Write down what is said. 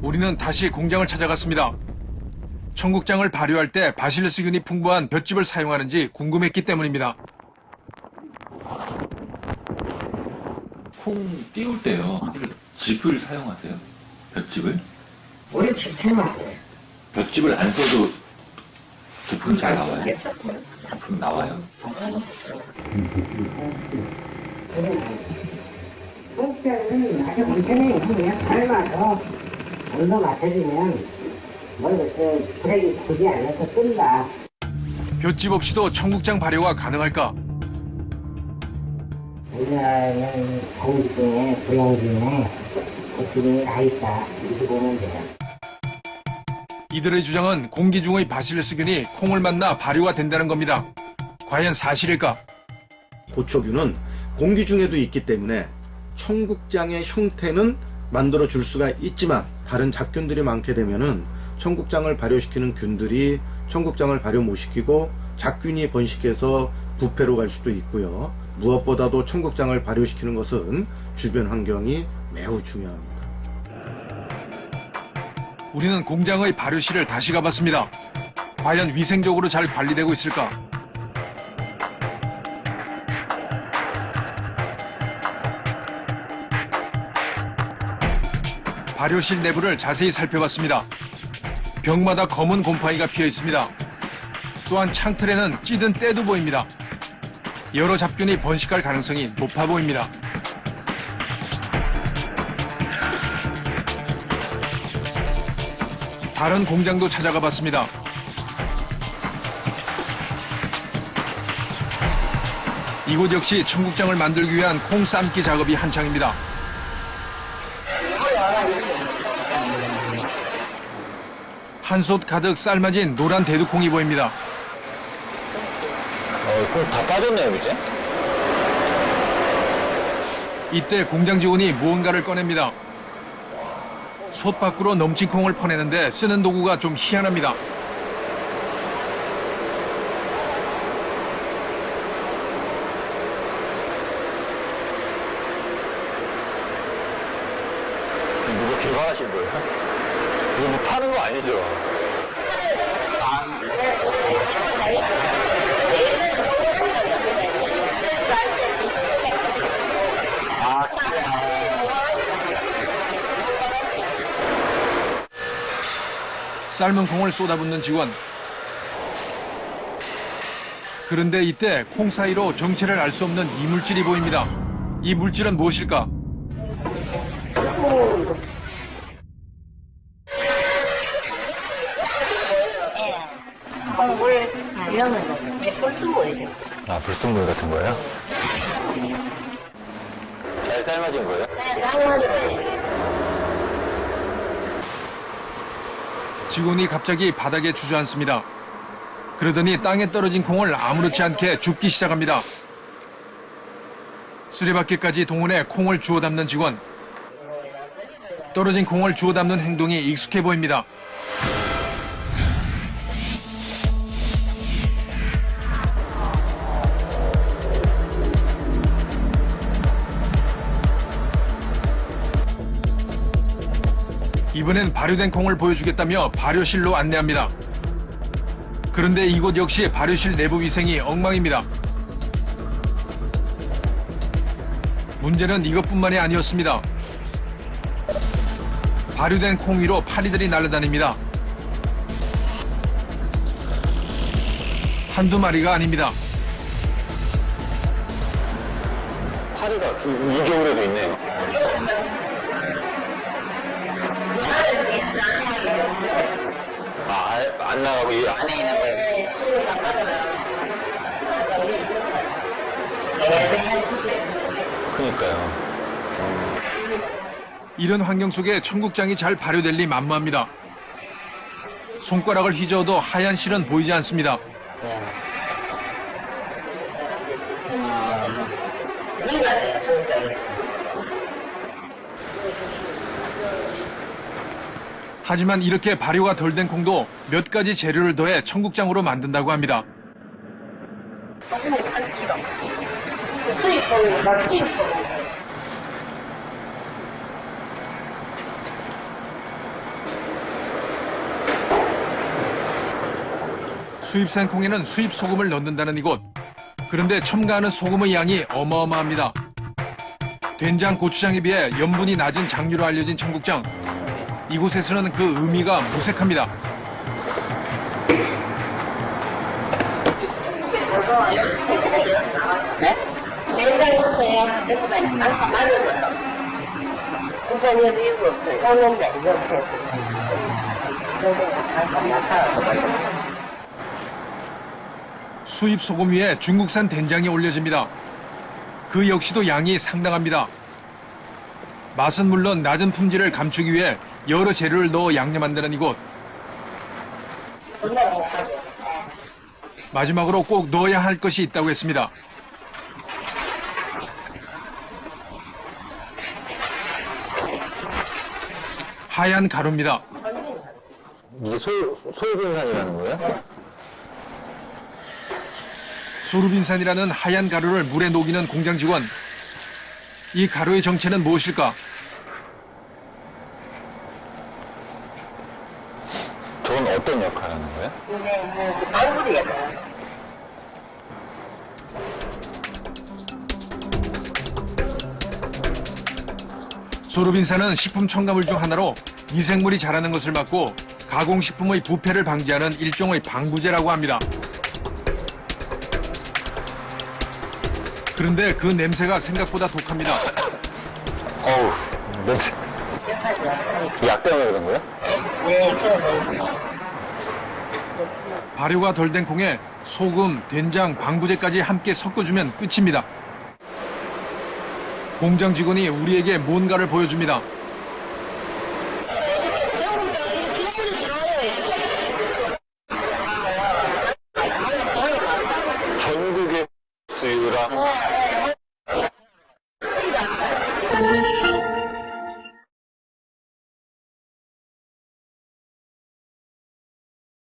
우리는 다시 공장을 찾아갔습니다. 청국장을 발효할 때 바실루스균이 풍부한 볏짚을 사용하는지 궁금했기 때문입니다. 콩 띄울 때요. 짚을 사용하세요? 볏짚을? 우리 집 생활해. 볏짚을 안 써도 제품 잘 나와요? 제품 나와요? 청국장은 아주 간편해. 그냥 삶아서 온도 맞춰주면 불에 굳이 않아서 뜬다. 볏짚 없이도 청국장 발효가 가능할까? 우리나라는 공기 중에 부양 중에 그 기름이 다 있다. 이렇게 보면 돼요. 이들의 주장은 공기 중의 바실루스균이 콩을 만나 발효가 된다는 겁니다. 과연 사실일까? 고초균은 공기 중에도 있기 때문에 청국장의 형태는 만들어 줄 수가 있지만 다른 잡균들이 많게 되면은 청국장을 발효시키는 균들이 청국장을 발효 못 시키고 잡균이 번식해서 부패로 갈 수도 있고요. 무엇보다도 청국장을 발효시키는 것은 주변 환경이 매우 중요합니다. 우리는 공장의 발효실을 다시 가봤습니다. 과연 위생적으로 잘 관리되고 있을까? 발효실 내부를 자세히 살펴봤습니다. 벽마다 검은 곰팡이가 피어 있습니다. 또한 창틀에는 찌든 때도 보입니다. 여러 잡균이 번식할 가능성이 높아 보입니다. 다른 공장도 찾아가 봤습니다. 이곳 역시 청국장을 만들기 위한 콩 삶기 작업이 한창입니다. 한솥 가득 삶아진 노란 대두콩이 보입니다. 콩 다 빠졌네요, 그제? 이때 공장 직원이 무언가를 꺼냅니다. 솥 밖으로 넘친 콩을 퍼내는데 쓰는 도구가 좀 희한합니다. 누가 개발하신 거예요? 이거 뭐 파는 거 아니죠? 삶은 콩을 쏟아붓는 직원. 그런데 이때 콩 사이로 정체를 알 수 없는 이물질이 보입니다. 이 물질은 무엇일까? 물 이런 거 불순물이죠. 아, 불순물 같은 거예요? 잘 삶아진 거예요? 네, 삶아져요. 직원이 갑자기 바닥에 주저앉습니다. 그러더니 땅에 떨어진 콩을 아무렇지 않게 줍기 시작합니다. 수레바퀴까지 동원해 콩을 주워 담는 직원. 떨어진 콩을 주워 담는 행동이 익숙해 보입니다. 이번엔 발효된 콩을 보여주겠다며 발효실로 안내합니다. 그런데 이곳 역시 발효실 내부 위생이 엉망입니다. 문제는 이것뿐만이 아니었습니다. 발효된 콩 위로 파리들이 날아다닙니다. 한두 마리가 아닙니다. 파리가 이 겨울에도 있네요. 안 나가고 이 안에 있는 거예요. 그러니까요. 이런 환경 속에 청국장이 잘 발효될 리 만무합니다. 손가락을 휘저어도 하얀 실은 보이지 않습니다. 하지만 이렇게 발효가 덜 된 콩도 몇 가지 재료를 더해 청국장으로 만든다고 합니다. 수입산 콩에는 수입 소금을 넣는다는 이곳. 그런데 첨가하는 소금의 양이 어마어마합니다. 된장, 고추장에 비해 염분이 낮은 장류로 알려진 청국장. 이곳에서는 그 의미가 무색합니다. 된장부터요. 전부 다 양파 많은 것도. 국간에도 이거 오는데 이렇게 해서. 수입 소금 위에 중국산 된장이 올려집니다. 그 역시도 양이 상당합니다. 맛은 물론 낮은 품질을 감추기 위해 여러 재료를 넣어 양념한다는 이곳. 마지막으로 꼭 넣어야 할 것이 있다고 했습니다. 하얀 가루입니다. 이게 소유빈산이라는 거예요? 수루빈산이라는 하얀 가루를 물에 녹이는 공장 직원. 이 가루의 정체는 무엇일까? 저건 어떤 역할을 하는 거예요? 네, 방울이 약간. 수루빈산은 식품 첨가물 중 하나로 미생물이 자라는 것을 막고 가공식품의 부패를 방지하는 일종의 방부제라고 합니다. 그런데 그 냄새가 생각보다 독합니다. 어우, 냄새. 약 때문에 그런 거예요? 네, 그래서. 발효가 덜 된 콩에 소금, 된장, 방부제까지 함께 섞어주면 끝입니다. 공장 직원이 우리에게 뭔가를 보여줍니다. 전국의 수유랑